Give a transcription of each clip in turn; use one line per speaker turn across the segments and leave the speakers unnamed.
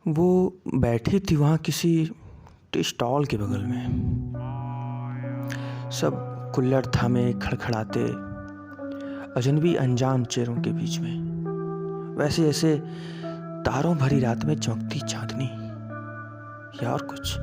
वो बैठी थी वहाँ किसी टी स्टॉल के बगल में। सब कुल्हड़ थामे खड़खड़ाते, अजनबी अनजान चेहरों के बीच में, वैसे जैसे तारों भरी रात में चमकती चांदनी या और कुछ।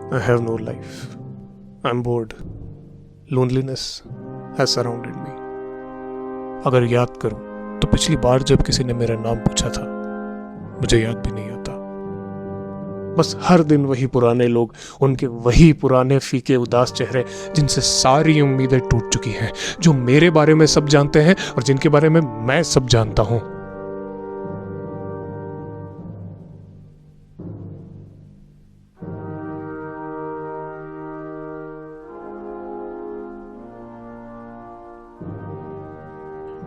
I have no life. I'm bored. Loneliness has surrounded me. अगर याद करूं तो पिछली बार जब किसी ने मेरा नाम पूछा था मुझे याद भी नहीं आता। बस हर दिन वही पुराने लोग, उनके वही पुराने फीके उदास चेहरे जिनसे सारी उम्मीदें टूट चुकी हैं, जो मेरे बारे में सब जानते हैं और जिनके बारे में मैं सब जानता हूं।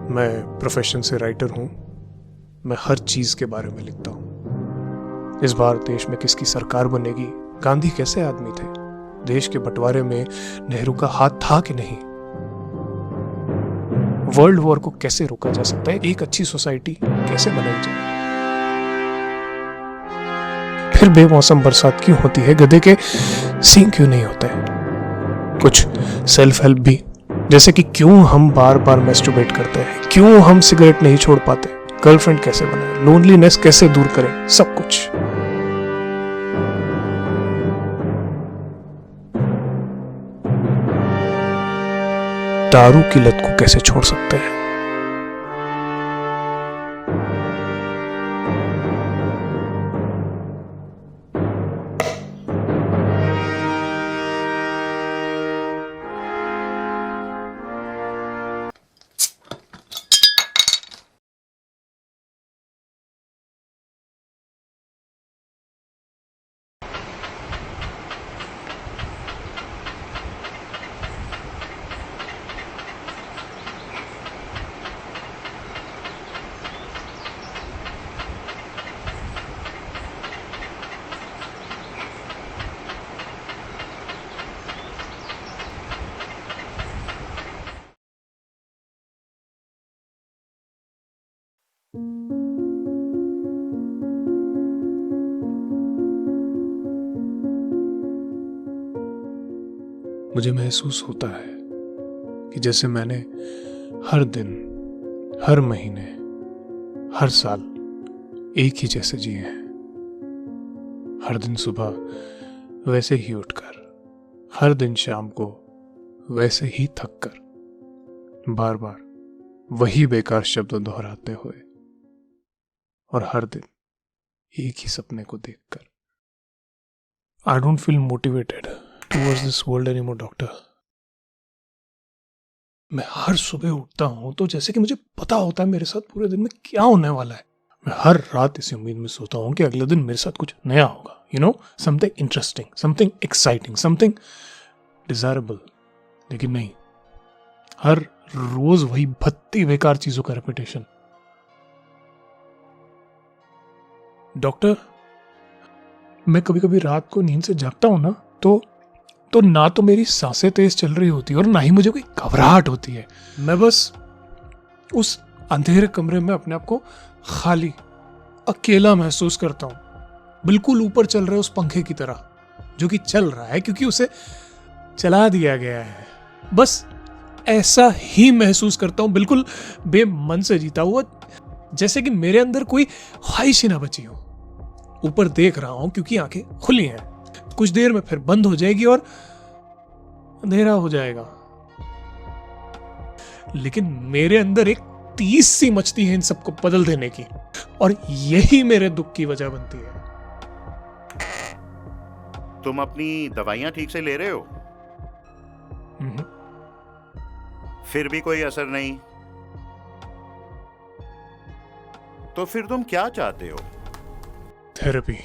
मैं प्रोफेशन से राइटर हूँ। मैं हर चीज़ के बारे में लिखता हूँ। इस बार देश में किसकी सरकार बनेगी, गांधी कैसे आदमी थे, देश के बंटवारे में नेहरू का हाथ था कि नहीं, वर्ल्ड वॉर को कैसे रोका जा सकता है, एक अच्छी सोसाइटी कैसे बनाई जाए, फिर बेमौसम बरसात क्यों होती है, गधे के सींग क्यों नहीं होते, कुछ सेल्फ हेल्प भी, जैसे कि क्यों हम बार बार मैस्टरबेट करते हैं, क्यों हम सिगरेट नहीं छोड़ पाते, गर्लफ्रेंड कैसे बनाए, लोनलीनेस कैसे दूर करें, सब कुछ। दारू की लत को कैसे छोड़ सकते हैं। मुझे महसूस होता है कि जैसे मैंने हर दिन, हर महीने, हर साल एक ही जैसे जिए हैं। हर दिन सुबह वैसे ही उठकर, हर दिन शाम को वैसे ही थक कर, बार बार वही बेकार शब्द दोहराते हुए, और हर दिन एक ही सपने को देखकर। I don't feel motivated towards this world anymore, doctor. मैं हर सुबह उठता हूं तो जैसे कि मुझे पता होता है मेरे साथ पूरे दिन में क्या होने वाला है। मैं हर रात इसी उम्मीद में सोता हूं कि अगले दिन मेरे साथ कुछ नया होगा, something interesting, something exciting, something desirable. लेकिन नहीं, हर रोज वही भत्ती बेकार चीजों का रेपिटेशन। डॉक्टर, मैं कभी कभी रात को नींद से जागता हूं ना, तो ना तो मेरी सांसें तेज चल रही होती है और ना ही मुझे कोई घबराहट होती है। मैं बस उस अंधेरे कमरे में अपने आप को खाली, अकेला महसूस करता हूं, बिल्कुल ऊपर चल रहे उस पंखे की तरह जो कि चल रहा है क्योंकि उसे चला दिया गया है। बस ऐसा ही महसूस करता हूं, बिल्कुल बेमन से जीता हुआ, जैसे कि मेरे अंदर कोई ख्वाहिश ही ना बची हो। ऊपर देख रहा हूं क्योंकि आंखें खुली हैं, कुछ देर में फिर बंद हो जाएगी और अंधेरा हो जाएगा। लेकिन मेरे अंदर एक तीस सी मचती है इन सबको बदल देने की, और यही मेरे दुख की वजह बनती है।
तुम अपनी दवाइयां ठीक से ले रहे हो? फिर भी कोई असर नहीं? तो फिर तुम क्या चाहते हो?
थेरेपी।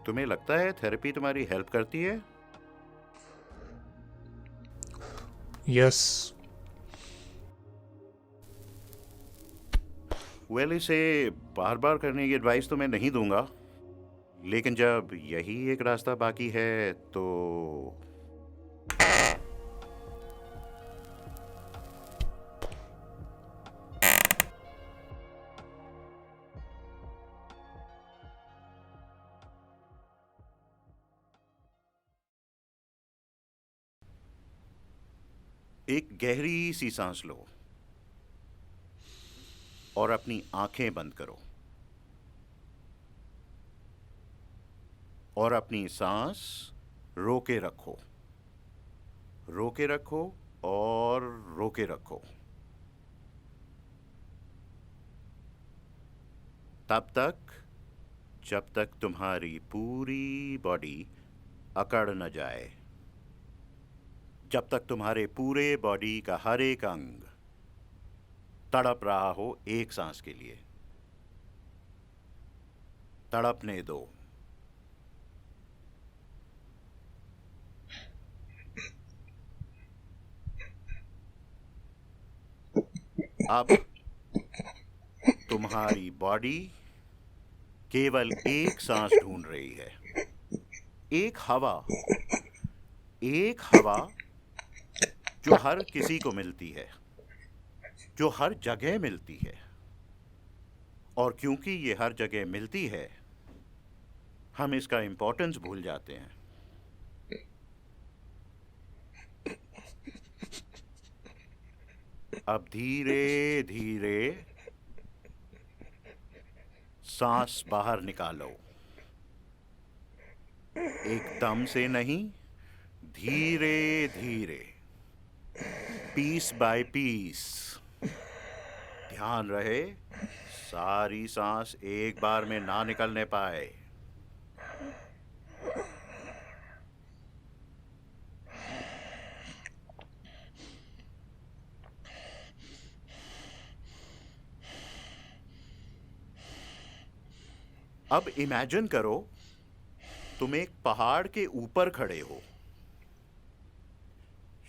तुम्हें लगता है थेरेपी तुम्हारी हेल्प करती है?
यस।
वेल, इसे बार बार करने की एडवाइस तो मैं नहीं दूंगा, लेकिन जब यही एक रास्ता बाकी है तो एक गहरी सी सांस लो और अपनी आंखें बंद करो और अपनी सांस रोके रखो, रोके रखो और रोके रखो, तब तक जब तक तुम्हारी पूरी बॉडी अकड़ न जाए, जब तक तुम्हारे पूरे बॉडी का हर एक अंग तड़प रहा हो एक सांस के लिए। तड़पने दो। अब तुम्हारी बॉडी केवल एक सांस ढूंढ रही है, एक हवा जो हर किसी को मिलती है, जो हर जगह मिलती है। और क्योंकि ये हर जगह मिलती है, हम इसका इंपॉर्टेंस भूल जाते हैं। अब धीरे धीरे सांस बाहर निकालो, एकदम से नहीं, धीरे धीरे, पीस बाय पीस। ध्यान रहे सारी सांस एक बार में ना निकलने पाए। अब इमेजिन करो तुम एक पहाड़ के ऊपर खड़े हो,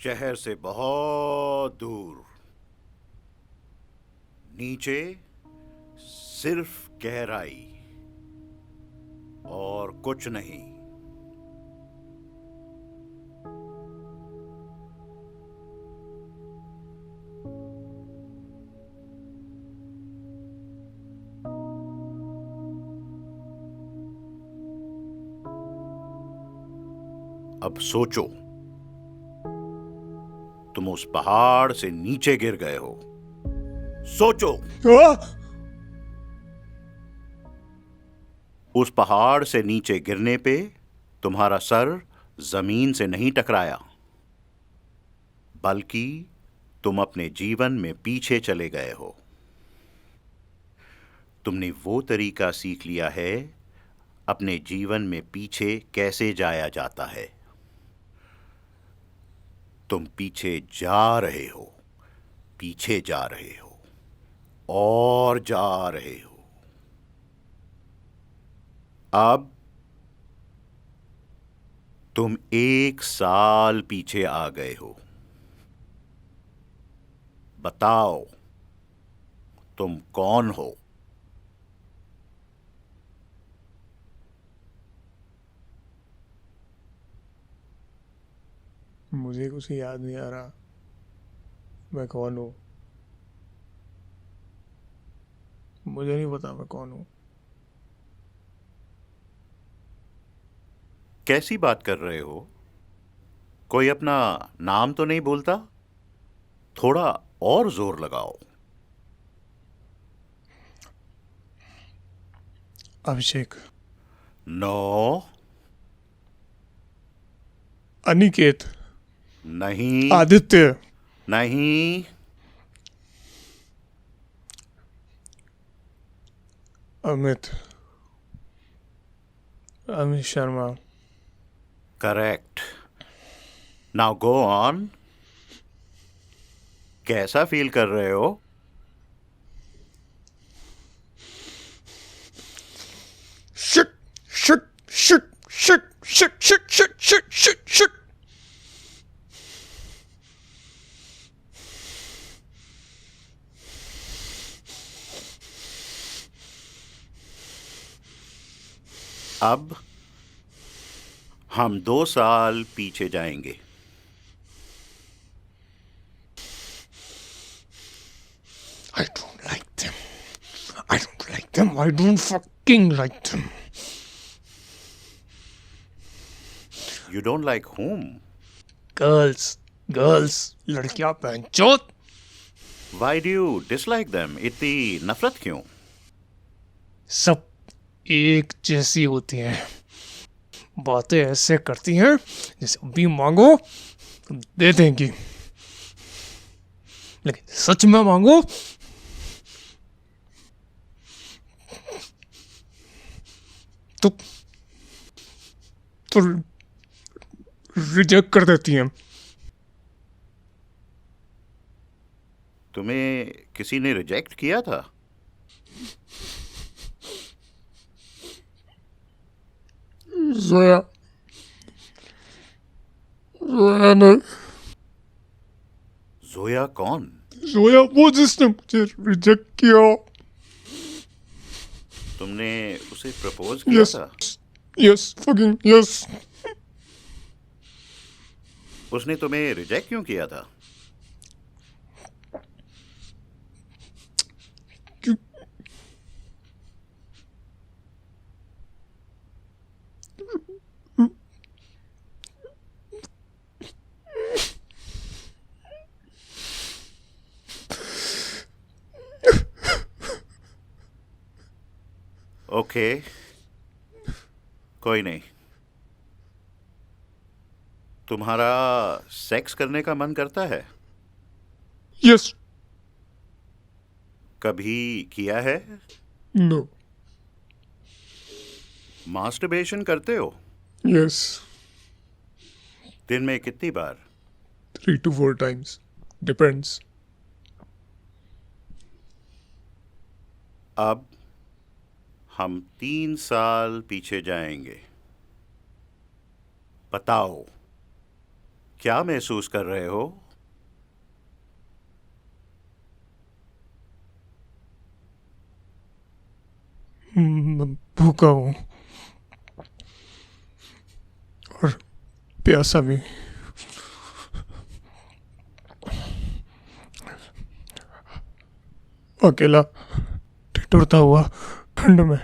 शहर से बहुत दूर। नीचे सिर्फ गहराई और कुछ नहीं। अब सोचो, तुम उस पहाड़ से नीचे गिर गए हो। सोचो, उस पहाड़ से नीचे गिरने पे तुम्हारा सर जमीन से नहीं टकराया, बल्कि तुम अपने जीवन में पीछे चले गए हो। तुमने वो तरीका सीख लिया है अपने जीवन में पीछे कैसे जाया जाता है। तुम पीछे जा रहे हो, पीछे जा रहे हो और जा रहे हो। अब तुम 1 साल पीछे आ गए हो। बताओ, तुम कौन हो?
मुझे कुछ याद नहीं आ रहा मैं कौन हूँ। मुझे नहीं पता मैं कौन हूँ।
कैसी बात कर रहे हो? कोई अपना नाम तो नहीं बोलता? थोड़ा और जोर लगाओ।
अभिषेक।
नो।
अनिकेत।
नहीं।
आदित्य।
नहीं।
Amit. Amit Sharma.
Correct. Now go on. कैसा फील कर रहे हो?
Shit shit shit shit shit shit shit shit shit shit.
अब हम 2 साल पीछे जाएंगे।
I don't like them. I don't like them. I don't fucking like them.
You don't like whom?
Girls. लड़कियां बहनचोद।
Why do you dislike them? इतनी नफरत क्यों?
सब एक जैसी होती हैं। बातें ऐसे करती हैं जैसे अभी मांगो तो दे देंगी, लेकिन सच में मांगो तो रिजेक्ट कर देती हैं।
तुम्हें किसी ने रिजेक्ट किया था?
जोया ने।
जोया कौन?
जोया वो जिसने मुझे रिजेक्ट किया।
तुमने उसे प्रपोज किया था?
Yes fucking yes.
उसने तुम्हें रिजेक्ट क्यों किया था? ओके, कोई नहीं। तुम्हारा सेक्स करने का मन करता है?
यस।
कभी किया है?
नो।
मास्टरबेशन करते हो?
यस।
दिन में कितनी बार?
3 to 4 times. Depends.
अब हम 3 साल पीछे जाएंगे। बताओ, क्या महसूस कर रहे हो?
मैं भूखा हूँ और प्यासा भी। अकेला ठिठुरता हुआ ठंड में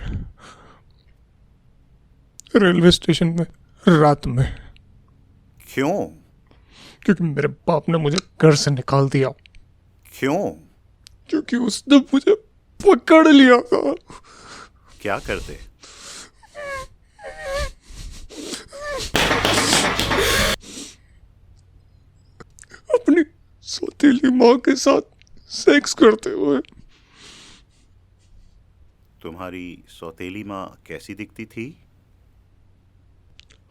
रेलवे स्टेशन में रात में।
क्यों?
क्योंकि मेरे बाप ने मुझे घर से निकाल दिया,
क्यों?
क्योंकि उसने मुझे पकड़ लिया था।
क्या करते?
अपनी सौतेली माँ के साथ सेक्स करते हुए।
तुम्हारी सौतेली माँ कैसी दिखती थी?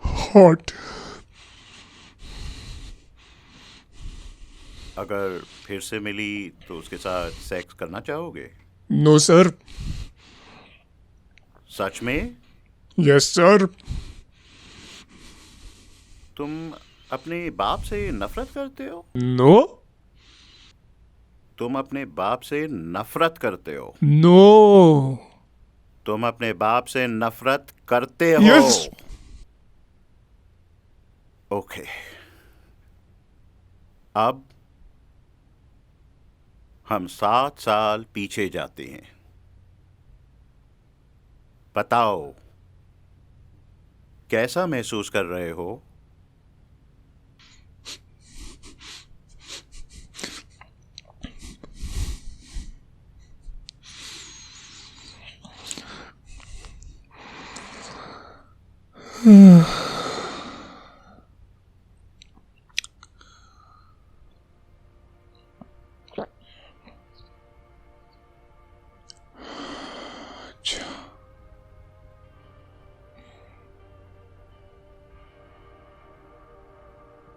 हॉट।
अगर फिर से मिली तो उसके साथ सेक्स करना चाहोगे?
No sir.
सच में?
Yes sir.
तुम अपने बाप से नफरत करते हो?
नो।
तुम अपने बाप से नफरत करते हो?
नो।
तुम अपने बाप से नफरत करते हो?
यस।
ओके। अब हम 7 साल पीछे जाते हैं। बताओ, कैसा महसूस कर रहे हो?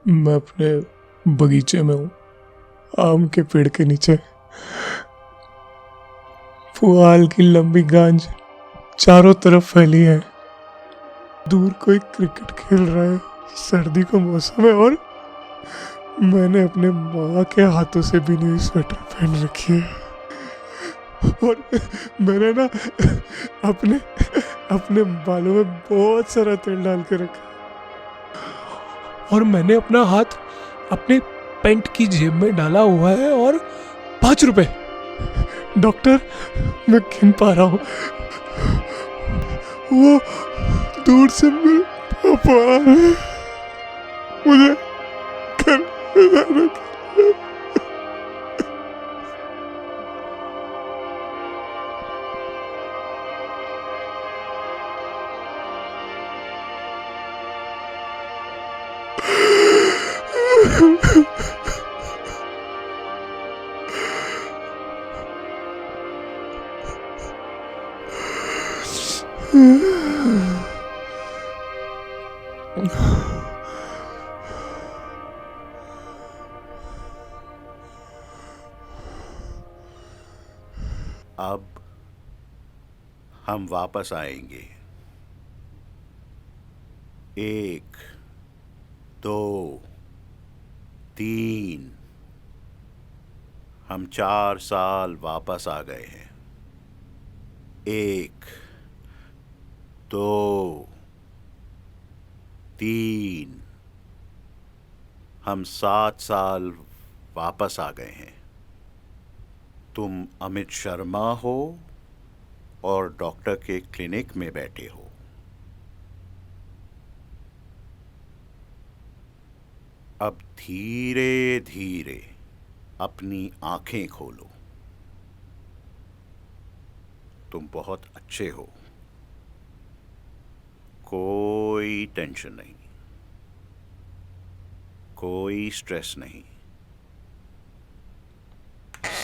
मैं अपने बगीचे में हूँ, आम के पेड़ के नीचे। पुआल की लंबी गांज चारों तरफ फैली है। दूर कोई क्रिकेट खेल रहा है। सर्दी का मौसम है और मैंने अपने माँ के हाथों से बिनी हुई स्वेटर पहन रखी है। और मैंने ना अपने अपने बालों में बहुत सारा तेल डाल के रखा। और मैंने अपना हाथ अपने पैंट की जेब में डाला हुआ है और 5 रुपए। डॉक्टर, मैं गिन पा रहा हूँ। वो दूर से मेरे पापा आ रहे हैं। मुझे घर में जाना चाहिए।
अब हम वापस आएंगे। 1, 2, 3। हम 4 साल वापस आ गए हैं। 1, 2, 3। हम 7 साल वापस आ गए हैं। तुम अमित शर्मा हो और डॉक्टर के क्लिनिक में बैठे हो। अब धीरे धीरे अपनी आंखें खोलो। तुम बहुत अच्छे हो। कोई टेंशन नहीं, कोई स्ट्रेस नहीं,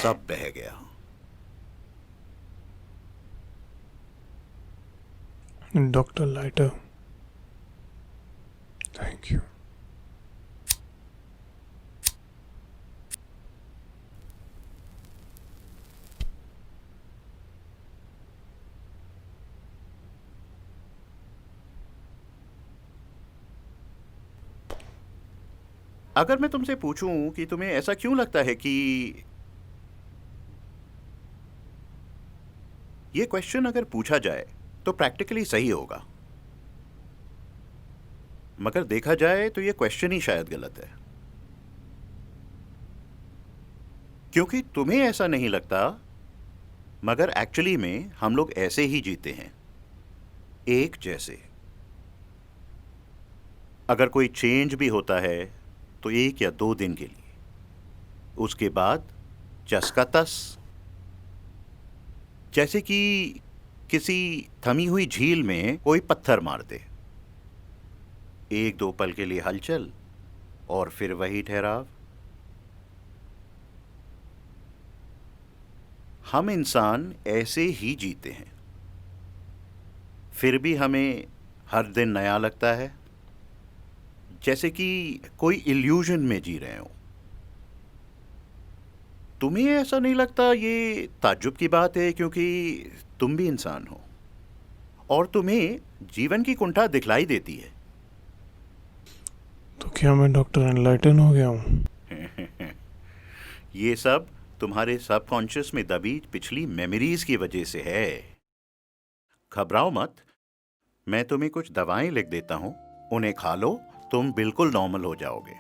सब बह गया।
Doctor lighter, thank you.
अगर मैं तुमसे पूछूं कि तुम्हें ऐसा क्यों लगता है कि ये क्वेश्चन अगर पूछा जाए तो प्रैक्टिकली सही होगा, मगर देखा जाए तो ये क्वेश्चन ही शायद गलत है। क्योंकि तुम्हें ऐसा नहीं लगता, मगर एक्चुअली में हम लोग ऐसे ही जीते हैं, एक जैसे। अगर कोई चेंज भी होता है तो 1 या 2 दिन के लिए, उसके बाद चस्का तस। जैसे कि किसी थमी हुई झील में कोई पत्थर मार दे, 1-2 पल के लिए हलचल और फिर वही ठहराव। हम इंसान ऐसे ही जीते हैं, फिर भी हमें हर दिन नया लगता है, जैसे कि कोई इल्यूजन में जी रहे हो। तुम्हें ऐसा नहीं लगता ये ताज्जुब की बात है, क्योंकि तुम भी इंसान हो और तुम्हें जीवन की कुंठा दिखलाई देती है।
तो क्या मैं डॉक्टर एनलाइटन हो गया हूँ?
ये सब तुम्हारे सबकॉन्शियस में दबी पिछली मेमोरीज की वजह से है। घबराओ मत, मैं तुम्हें कुछ दवाएं लिख देता हूं, उन्हें खा लो, तुम बिल्कुल नॉर्मल हो जाओगे।